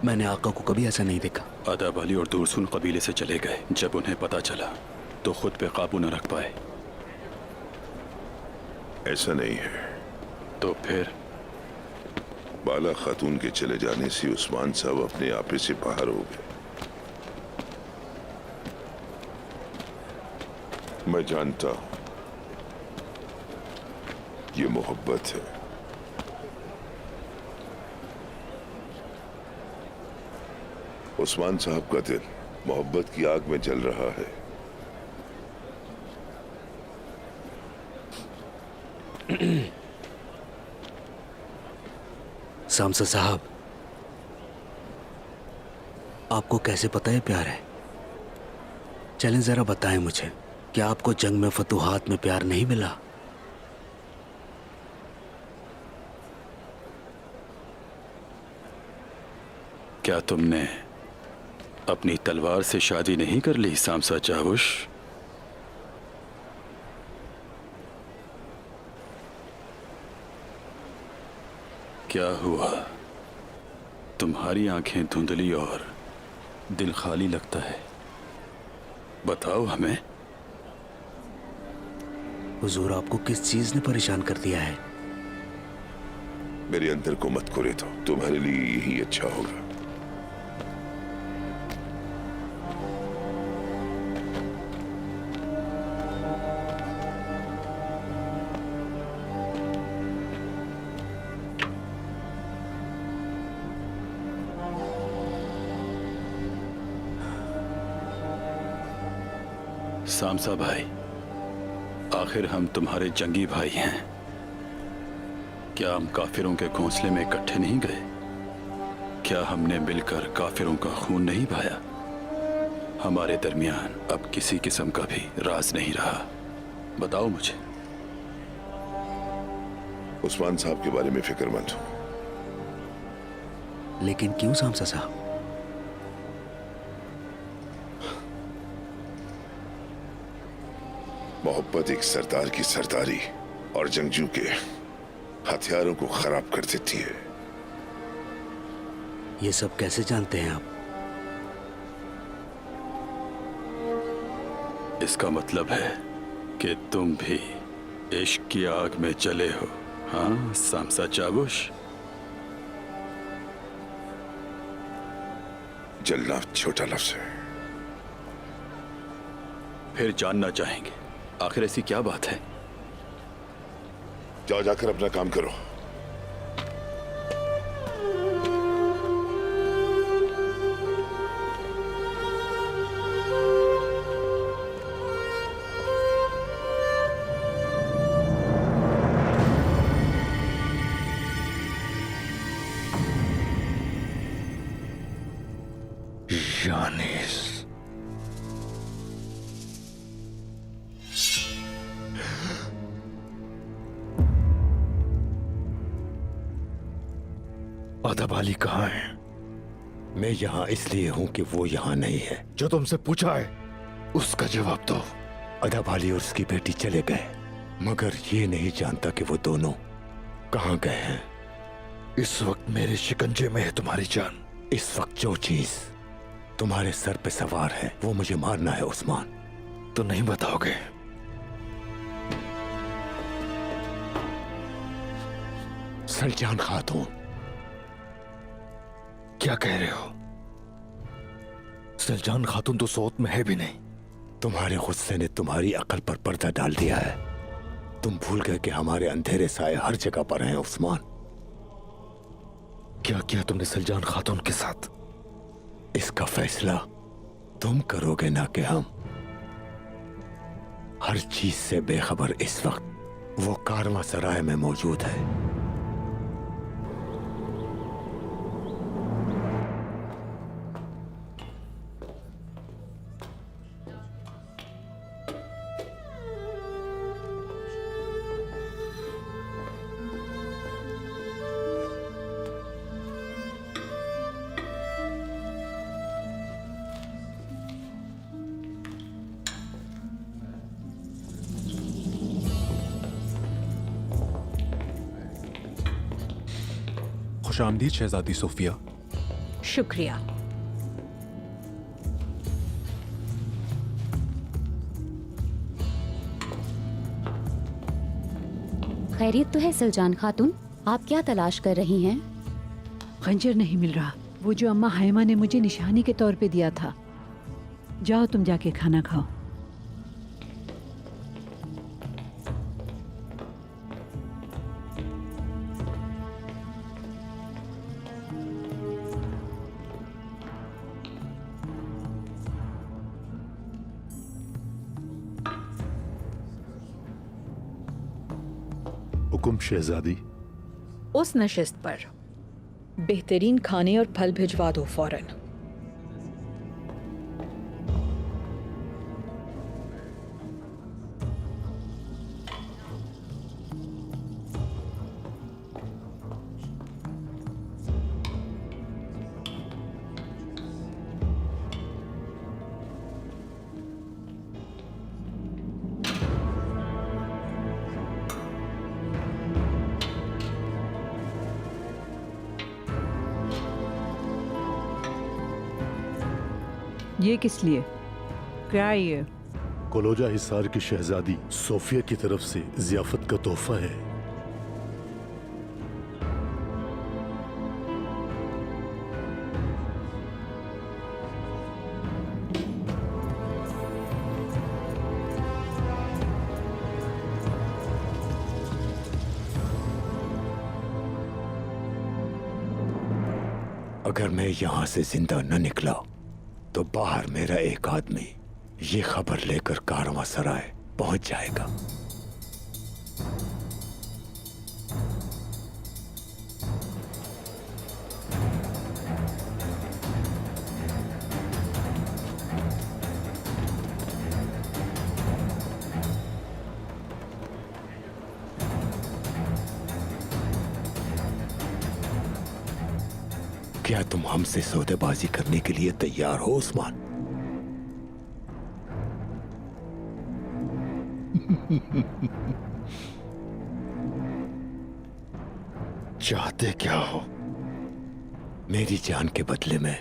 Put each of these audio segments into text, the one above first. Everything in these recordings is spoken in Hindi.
मैंने आका को कभी ऐसा नहीं देखा। अदब अली और दूरसुन कबीले से चले गए। जब उन्हें पता चला तो खुद पे काबू न रख पाए। ऐसा नहीं है। तो फिर बाला खातून के चले जाने से उस्मान साहब अपने आपे से बाहर हो गए। मैं जानता हूं ये मोहब्बत है। उस्मान साहब का दिल मोहब्बत की आग में जल रहा है। सामसा साहब, आपको कैसे पता है प्यार है? चलें जरा बताएं मुझे, क्या आपको जंग में फतूहात में प्यार नहीं मिला? क्या तुमने अपनी तलवार से शादी नहीं कर ली सामसा चावुश? क्या हुआ? तुम्हारी आंखें धुंधली और दिल खाली लगता है। बताओ हमें। हुजूर, आपको किस चीज ने परेशान कर दिया है? मेरे अंदर को मत कुरे तो तुम्हारे लिए यही अच्छा होगा। सामसा भाई, आखिर हम तुम्हारे जंगी भाई हैं। क्या हम काफिरों के घोंसले में इकट्ठे नहीं गए? क्या हमने मिलकर काफिरों का खून नहीं बहाया? हमारे दरमियान अब किसी किस्म का भी राज नहीं रहा। बताओ मुझे। उस्मान साहब के बारे में फिक्रमंद हूं। लेकिन क्यों सामसा साहब? मोहब्बत एक सरदार की सरदारी और जंगजू के हथियारों को खराब कर देती है। ये सब कैसे जानते हैं आप? इसका मतलब है कि तुम भी इश्क की आग में जले हो, हाँ सामसा चावुश? जलना छोटा लफ्ज है। फिर जानना चाहेंगे, आखिर ऐसी क्या बात है? जाओ, जाकर अपना काम करो। यानीस, अदब अली कहाँ है? मैं यहाँ इसलिए हूँ कि वो यहाँ नहीं है। जो तुमसे पूछा है उसका जवाब दो। अदब अली और उसकी बेटी चले गए, मगर ये नहीं जानता कि वो दोनों कहाँ गए हैं। इस वक्त मेरे शिकंजे में है तुम्हारी जान। इस वक्त जो चीज तुम्हारे सर पे सवार है वो मुझे मारना है उस्मान। तो नहीं बताओगे? सलजान खातून। क्या कह रहे हो? सलजान खातून तो सौत में है भी नहीं। तुम्हारे गुस्से ने तुम्हारी अकल पर पर्दा डाल दिया है। तुम भूल गए कि हमारे अंधेरे साए हर जगह पर हैं उस्मान। क्या किया तुमने सलजान खातून के साथ? इसका फैसला तुम करोगे ना कि हम। हर चीज से बेखबर इस वक्त वो कारवां सराय में मौजूद है। खुशामदीद शहजादी सोफिया। शुक्रिया। खैरियत तो है सुल्तान खातून, आप क्या तलाश कर रही हैं? खंजर नहीं मिल रहा, वो जो अम्मा हाइमा ने मुझे निशानी के तौर पे दिया था। जाओ तुम जाके खाना खाओ। हुकुम शहजादी। उस नशिस्त पर बेहतरीन खाने और फल भिजवा दो फौरन। ये किस लिए? क्या है ये? कोलोजा हिसार की शहजादी सोफिया की तरफ से जियाफत का तोहफा है। अगर मैं यहां से जिंदा न निकला तो बाहर मेरा एक आदमी ये खबर लेकर कारवां सराय पहुंच जाएगा। क्या तुम हमसे सौदेबाजी करने के लिए तैयार हो उस्मान? चाहते क्या हो? मेरी जान के बदले में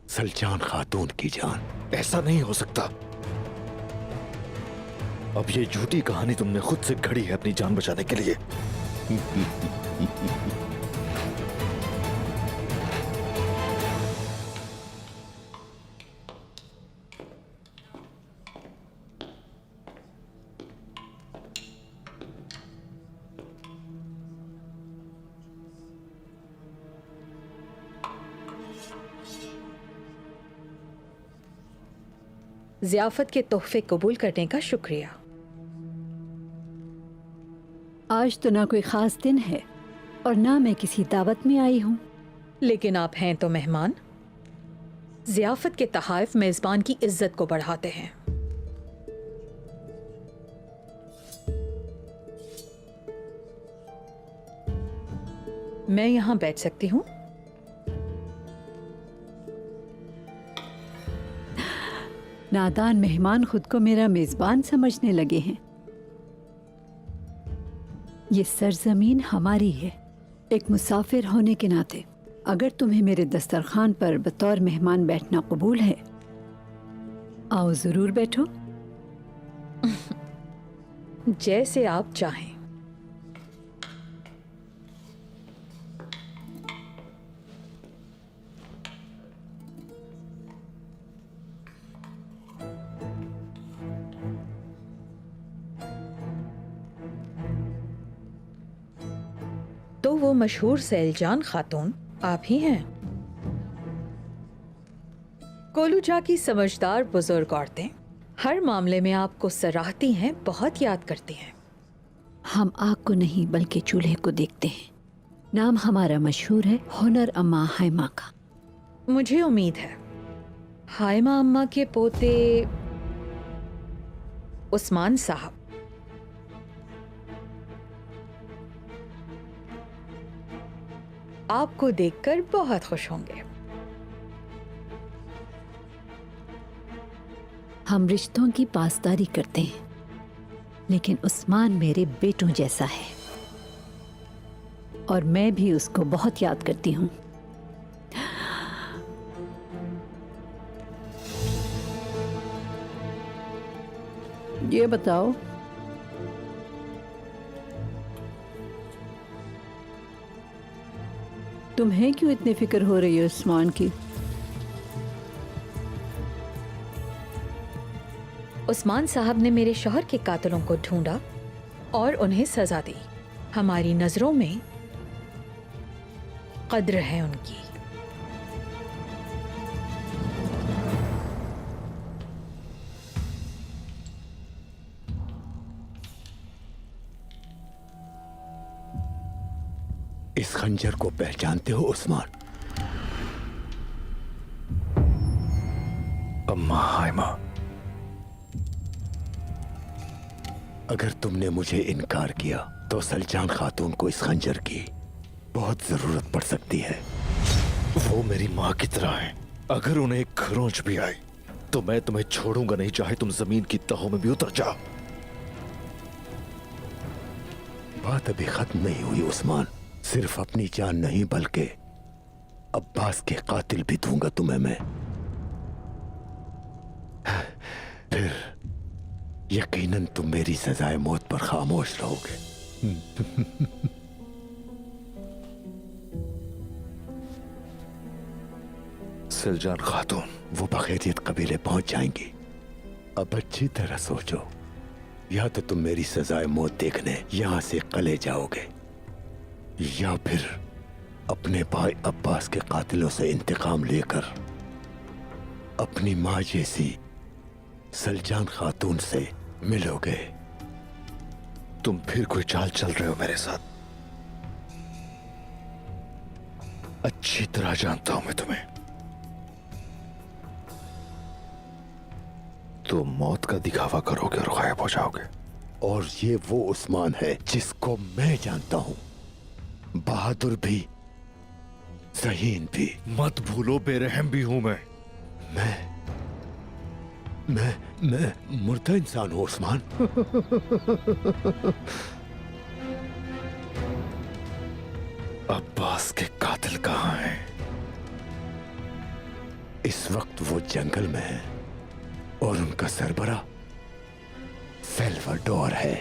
सुल्तान खातून की जान। ऐसा नहीं हो सकता। अब ये झूठी कहानी तुमने खुद से घड़ी है अपनी जान बचाने के लिए। ज़ियाफत के तोहफे कबूल करने का शुक्रिया। आज तो ना कोई खास दिन है और ना मैं किसी दावत में आई हूँ। लेकिन आप हैं तो मेहमान। ज़ियाफत के तहाइफ मेजबान की इज्जत को बढ़ाते हैं। मैं यहां बैठ सकती हूँ? नादान मेहमान खुद को मेरा मेजबान समझने लगे हैं। ये सरजमीन हमारी है। एक मुसाफिर होने के नाते अगर तुम्हें मेरे दस्तरखान पर बतौर मेहमान बैठना कबूल है, आओ जरूर बैठो। जैसे आप चाहें। तो वो मशहूर सैलजान खातून आप ही हैं। कोलूजा की समझदार बुजुर्ग औरतें हर मामले में आपको सराहती हैं, बहुत याद करती हैं। हम आग को नहीं बल्कि चूल्हे को देखते हैं। नाम हमारा मशहूर है, हुनर अम्मा हाइमा का। मुझे उम्मीद है हाइमा अम्मा के पोते उस्मान साहब आपको देखकर बहुत खुश होंगे। हम रिश्तों की पासदारी करते हैं, लेकिन उस्मान मेरे बेटों जैसा है और मैं भी उसको बहुत याद करती हूँ। ये बताओ, तुम्हें क्यों इतनी फिक्र हो रही है उस्मान की? उस्मान साहब ने मेरे शौहर के कातिलों को ढूंढा और उन्हें सजा दी। हमारी नजरों में कद्र है उनकी। इस खंजर को पहचानते हो उस्मान? अम्मा हाइमा, अगर तुमने मुझे इनकार किया तो सलजान खातून को इस खंजर की बहुत जरूरत पड़ सकती है। वो मेरी माँ की तरह है। अगर उन्हें एक खरोंच भी आई तो मैं तुम्हें छोड़ूंगा नहीं, चाहे तुम जमीन की तहों में भी उतर जाओ। बात अभी खत्म नहीं हुई उस्मान। सिर्फ अपनी जान नहीं बल्कि अब्बास के कातिल भी दूंगा तुम्हें मैं। फिर यकीनन तुम मेरी सजाए मौत पर खामोश रहोगे। सलजान खातून, वो बखैरियत कबीले पहुंच जाएंगी। अब अच्छी तरह सोचो, या तो तुम मेरी सजाए मौत देखने यहां से कले जाओगे, या फिर अपने भाई अब्बास के कातिलों से इंतकाम लेकर अपनी मां जैसी सलजान खातून से मिलोगे। तुम फिर कोई चाल चल रहे हो मेरे साथ। अच्छी तरह जानता हूं मैं तुम्हें। तो मौत का दिखावा करोगे और गायब हो जाओगे। और ये वो उस्मान है जिसको मैं जानता हूं, बहादुर भी, ज़हीन भी। मत भूलो बेरहम भी हूं मैं। मैं मुर्दा इंसान हूं उस्मान। अब्बास के कातिल कहां हैं? इस वक्त वो जंगल में है और उनका सरबरा सल्वाडोर है।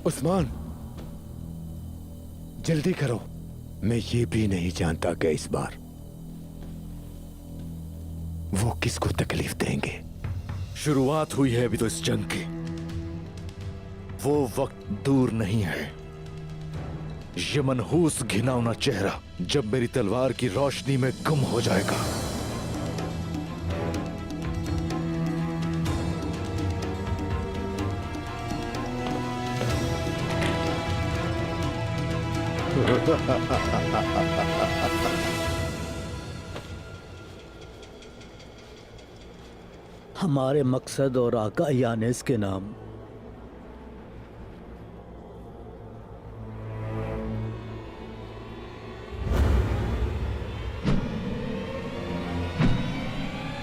उस्मान, जल्दी करो। मैं ये भी नहीं जानता कि इस बार वो किसको तकलीफ देंगे। शुरुआत हुई है अभी तो इस जंग की। वो वक्त दूर नहीं है। ये मनहूस घिनौना चेहरा जब मेरी तलवार की रोशनी में गुम हो जाएगा। हमारे मकसद और आका यानेस के नाम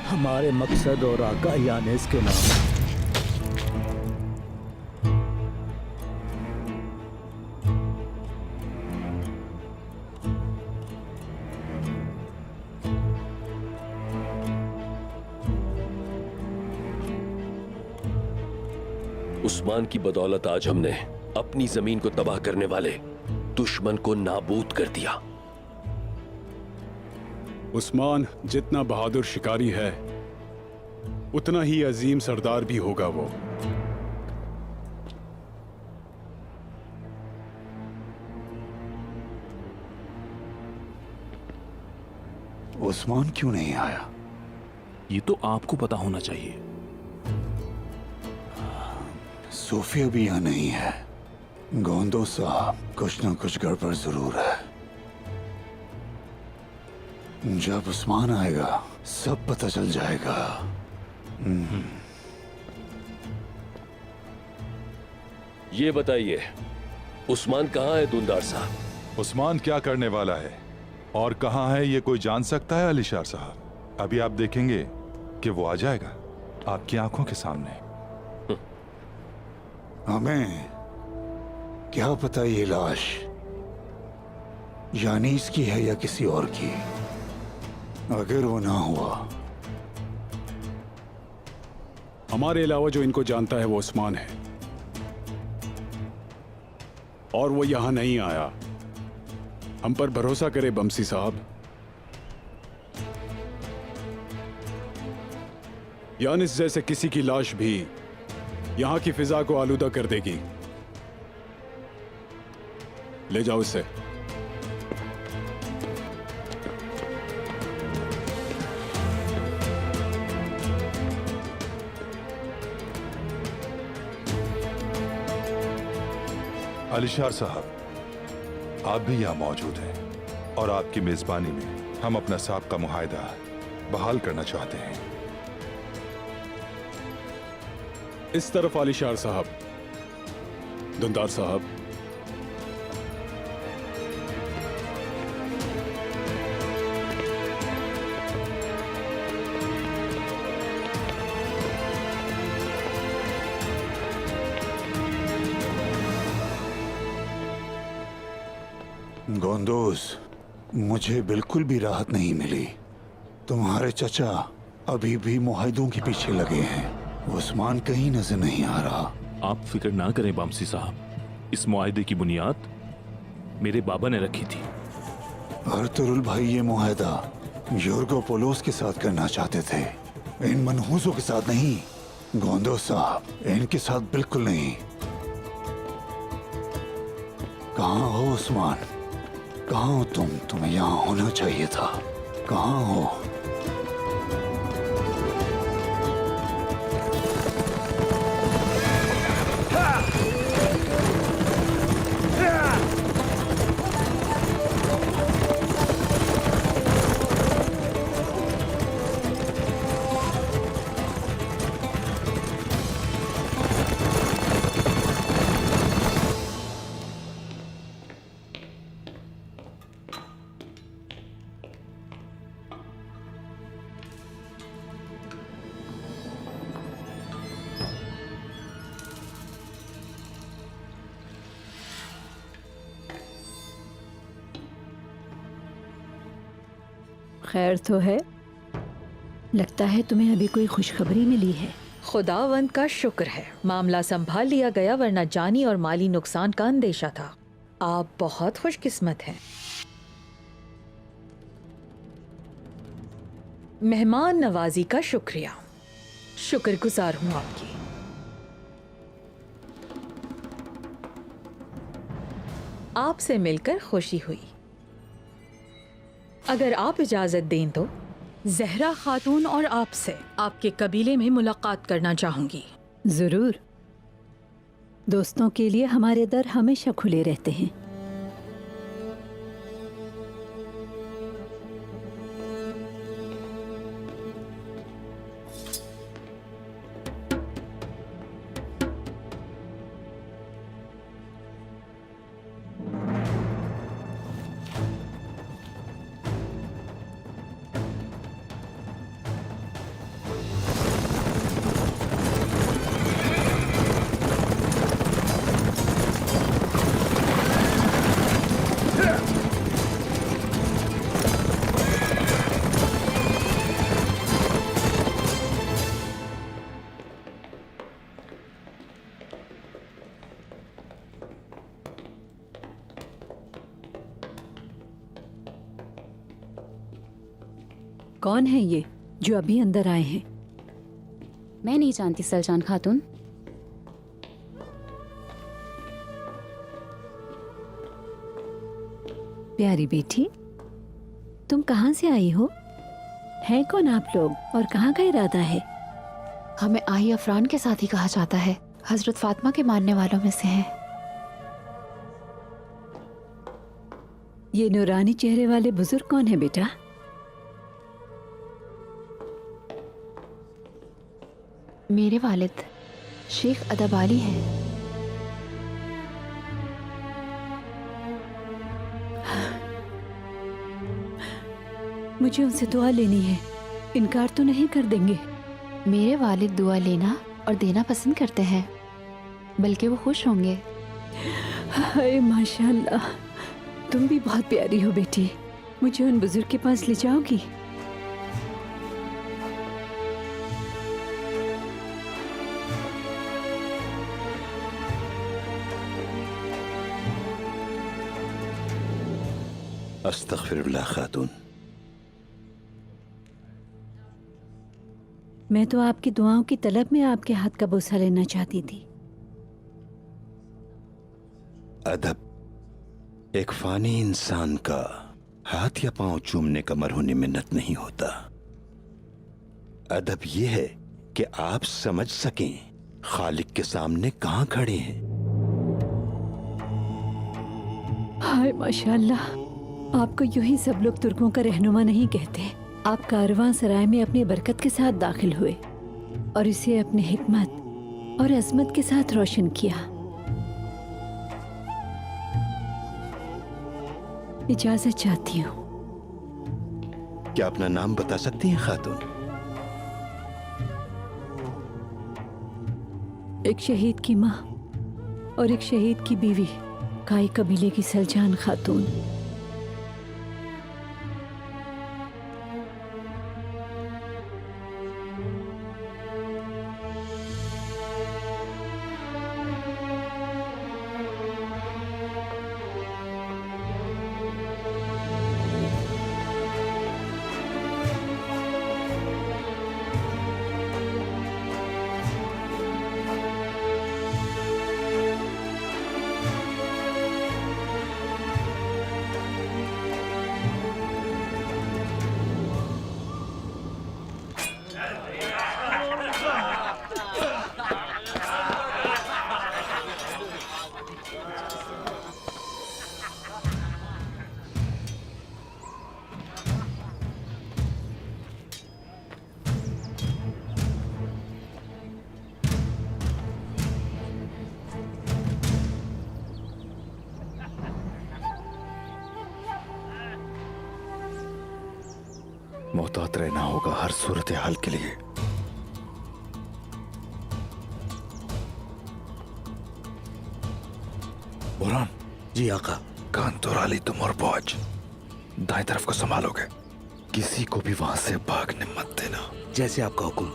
हमारे मकसद और आका यानेस के नाम उस्मान की बदौलत आज हमने अपनी जमीन को तबाह करने वाले दुश्मन को नाबूद कर दिया। उस्मान जितना बहादुर शिकारी है उतना ही अजीम सरदार भी होगा वो। उस्मान क्यों नहीं आया? ये तो आपको पता होना चाहिए। सोफिया भी यहाँ नहीं है। गोंदो साहब, कुछ ना कुछ गड़बड़ जरूर है। जब उस्मान आएगा सब पता चल जाएगा। ये बताइए, उस्मान कहाँ है दुंदार साहब? उस्मान क्या करने वाला है और कहाँ है ये कोई जान सकता है अलीशार साहब? अभी आप देखेंगे कि वो आ जाएगा आपकी आंखों के सामने। हमें क्या पता ये लाश यानीस की है या किसी और की। अगर वो ना हुआ, हमारे अलावा जो इनको जानता है वो उस्मान है, और वो यहां नहीं आया। हम पर भरोसा करे बमसी साहब। यानिस जैसे किसी की लाश भी यहां की फिजा को आलूदा कर देगी। ले जाओ इसे। अलीशार साहब, आप भी यहाँ मौजूद हैं और आपकी मेजबानी में हम अपना साबका मुआहदा बहाल करना चाहते हैं। इस तरफ अलीशार साहब। दुंदार साहब, गोंदोस, मुझे बिल्कुल भी राहत नहीं मिली। तुम्हारे चचा अभी भी मुआहिदों के पीछे लगे हैं। उस्मान कहीं नजर नहीं आ रहा। आप फिक्र ना करें बामसी साहब, इस मुआहिदे की बुनियाद मेरे बाबा ने रखी थी। अर्तुरुल भाई ये मुआहिदा योर्गोपोलोस के साथ करना चाहते थे, इन मनहूसों के साथ नहीं। गोंदोस साहब, इनके साथ बिल्कुल नहीं। कहाँ हो उस्मान? कहाँ हो तुम? तुम्हें यहाँ होना चाहिए था। कहाँ हो? खैर तो है। लगता है तुम्हें अभी कोई खुशखबरी मिली है। खुदावंद का शुक्र है, मामला संभाल लिया गया, वरना जानी और माली नुकसान का अंदेशा था। आप बहुत खुशकिस्मत हैं। मेहमान नवाजी का शुक्रिया, शुक्रगुजार हूं आपकी। आपसे मिलकर खुशी हुई। अगर आप इजाजत दें तो जहरा खातून और आपसे आपके कबीले में मुलाकात करना चाहूंगी। जरूर। दोस्तों के लिए हमारे दर हमेशा खुले रहते हैं। कौन है ये जो अभी अंदर आए हैं? मैं नहीं जानती सलजान खातून। प्यारी बेटी, तुम कहाँ से आई हो? हैं कौन आप लोग और कहाँ का इरादा है? हमें आही अफरान के साथ ही कहा जाता है, हजरत फातिमा के मानने वालों में से हैं। ये नूरानी चेहरे वाले बुजुर्ग कौन है बेटा? मेरे वालिद शेख अदबाली हैं। मुझे उनसे दुआ लेनी है, इनकार तो नहीं कर देंगे? मेरे वालिद दुआ लेना और देना पसंद करते हैं। बल्कि वो खुश होंगे। हाय माशाल्लाह, तुम भी बहुत प्यारी हो बेटी। मुझे उन बुजुर्ग के पास ले जाओगी? अस्तगफिरुल्लाह खातून। मैं तो आपकी दुआओं की तलब में आपके हाथ का बोसा लेना चाहती थी। अदब एक फानी इंसान का हाथ या पांव चूमने का मरहूनी मिन्नत नहीं होता। अदब यह है कि आप समझ सकें खालिक के सामने कहां खड़े हैं। हाय माशाल्लाह, आपको यूं ही सब लोग तुर्कों का रहनुमा नहीं कहते। आप कारवां सराय में अपनी बरकत के साथ दाखिल हुए और इसे अपनी हिकमत और अजमत के साथ रोशन किया। इजाजत चाहती हूँ। क्या अपना नाम बता सकती हैं खातून? एक शहीद की माँ और एक शहीद की बीवी, काई कबीले की सलजान खातून। मोहतात रहना होगा हर सूरत हाल के लिए। बुरहान। जी आका। कान तुराली तुम और पहुंच दाएं तरफ को संभालोगे। किसी को भी वहां से भागने मत देना। जैसे आपका हुक्म।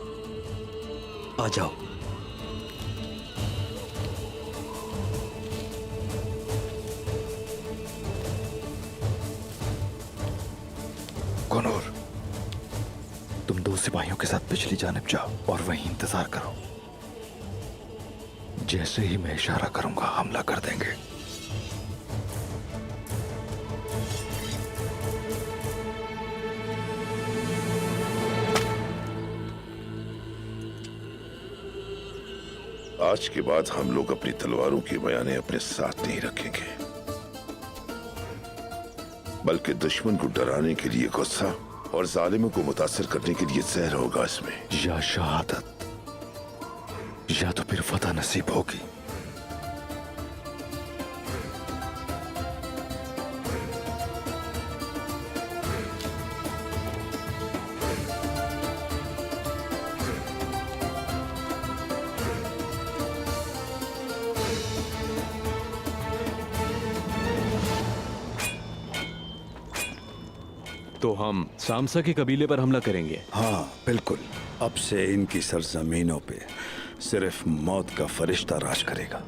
आ जाओ। कौनूर, तुम दो सिपाहियों के साथ पिछली जानिब जाओ और वहीं इंतजार करो। जैसे ही मैं इशारा करूंगा हमला कर देंगे। आज के बाद हम लोग अपनी तलवारों की बयानें अपने साथ नहीं रखेंगे, बल्कि दुश्मन को डराने के लिए गुस्सा और जालिमों को मुतासिर करने के लिए जहर होगा इसमें। या शहादत या तो फिर फतह नसीब होगी। तो हम सामसा के कबीले पर हमला करेंगे। हाँ बिल्कुल। अब से इनकी सरजमीनों पे सिर्फ मौत का फरिश्ता राज करेगा।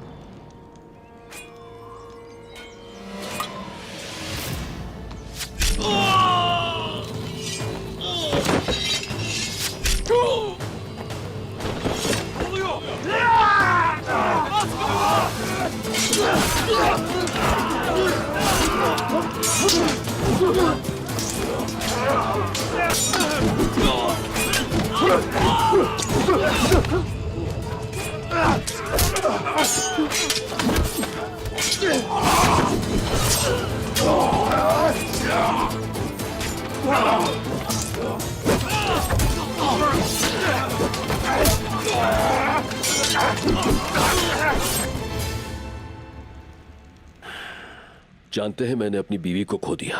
जानते हैं, मैंने अपनी बीवी को खो दिया।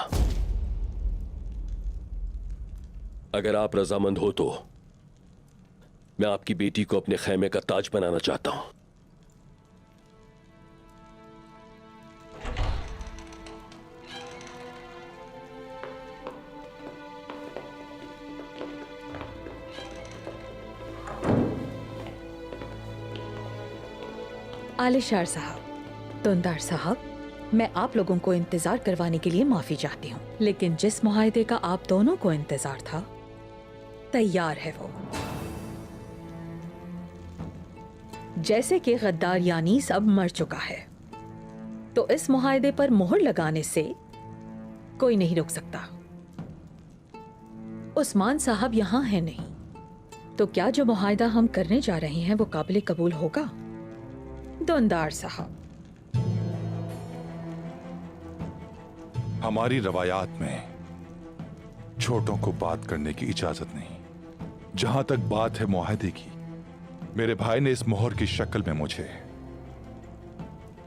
अगर आप रजामंद हो तो मैं आपकी बेटी को अपने खैमे का ताज बनाना चाहता हूं। आलिशार साहब, दुंदार साहब, मैं आप लोगों को इंतजार करवाने के लिए माफी चाहती हूँ, लेकिन जिस मुआहदे का आप दोनों को इंतजार था, तैयार है वो। जैसे कि गद्दार यानीस अब मर चुका है, तो इस मुआहदे पर मोहर लगाने से कोई नहीं रोक सकता। उस्मान साहब यहाँ है नहीं, तो क्या जो मुआहदा हम करने जा रहे हैं वो काबिल कबूल होगा? दुंदार साहब, हमारी रवायात में छोटों को बात करने की इजाजत नहीं। जहां तक बात है मुआहदे की, मेरे भाई ने इस मोहर की शक्ल में मुझे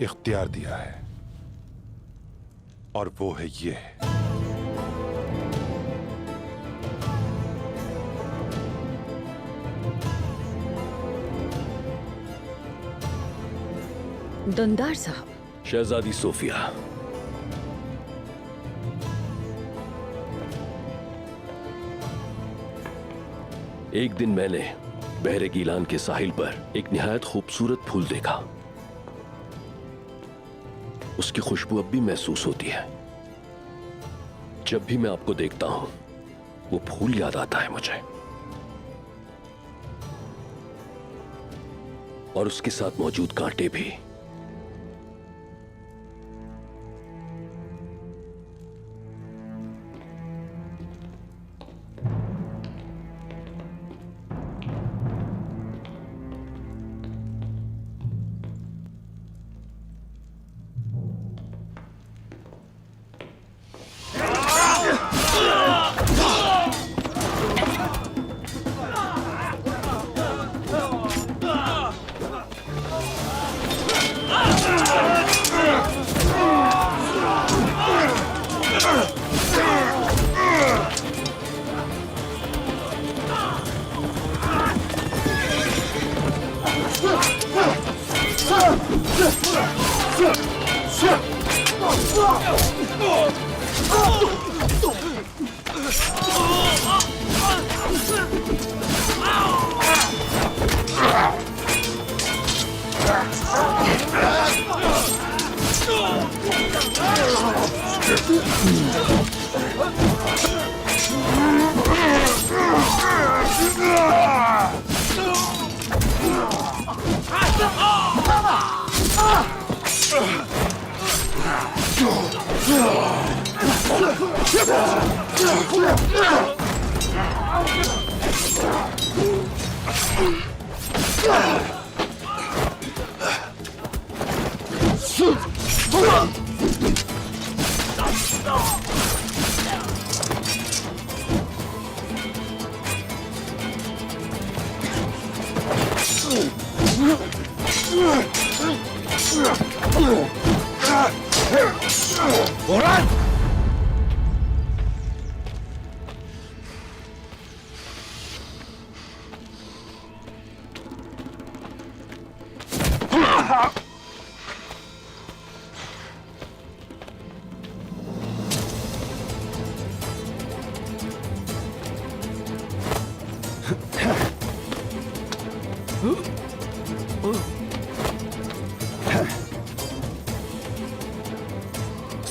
इख्तियार दिया है, और वो है ये। दुंदार साहब। शहजादी सोफिया, एक दिन मैंने बहरे गीलान के साहिल पर एक निहायत खूबसूरत फूल देखा। उसकी खुशबू अब भी महसूस होती है। जब भी मैं आपको देखता हूं, वो फूल याद आता है मुझे, और उसके साथ मौजूद कांटे भी।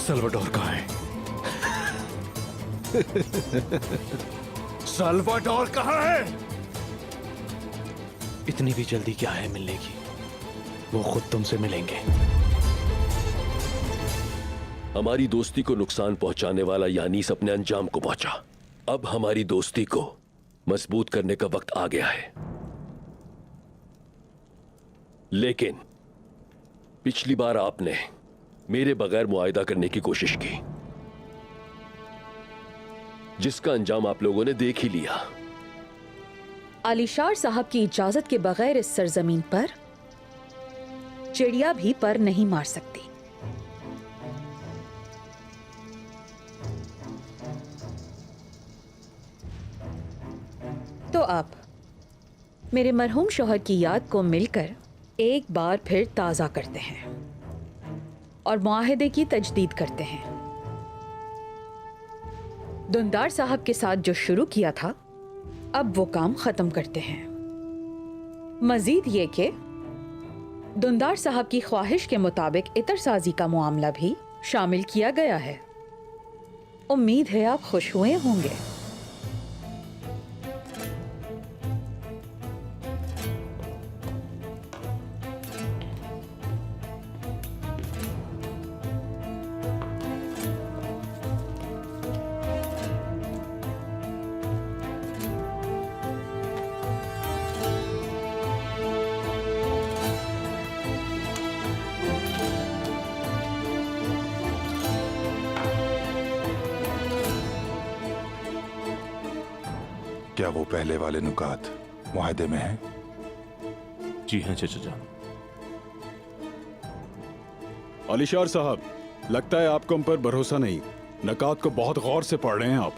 सल्वाडोर कहाँ है? सल्वाडोर कहाँ है? इतनी भी जल्दी क्या है मिलने की? वो खुद तुमसे मिलेंगे। हमारी दोस्ती को नुकसान पहुंचाने वाला यानीस अपने अंजाम को पहुंचा। अब हमारी दोस्ती को मजबूत करने का वक्त आ गया है। लेकिन पिछली बार आपने मेरे बगैर मुआहिदा करने की कोशिश की, जिसका अंजाम आप लोगों ने देख ही लिया। आलिशार साहब की इजाजत के बगैर इस सरजमीन पर चिड़िया भी पर नहीं मार सकती। तो अब मेरे मरहूम शौहर की याद को मिलकर एक बार फिर ताज़ा करते हैं और मुआहदे की तजदीद करते हैं। दुंदार साहब के साथ जो शुरू किया था, अब वो काम खत्म करते हैं। मजीद ये कि दुंदार साहब की ख्वाहिश के मुताबिक इतरसाजी का मामला भी शामिल किया गया है। उम्मीद है आप खुश हुए होंगे। क्या वो पहले वाले नुकात मुआहदे में हैं? जी हाँ चाचा जान। अलीशार साहब, लगता है आपको हम पर भरोसा नहीं। नकात को बहुत गौर से पढ़ रहे हैं आप।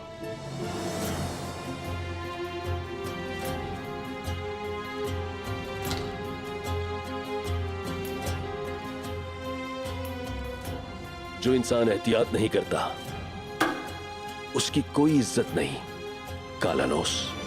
जो इंसान एहतियात नहीं करता उसकी कोई इज्जत नहीं, कालानोस।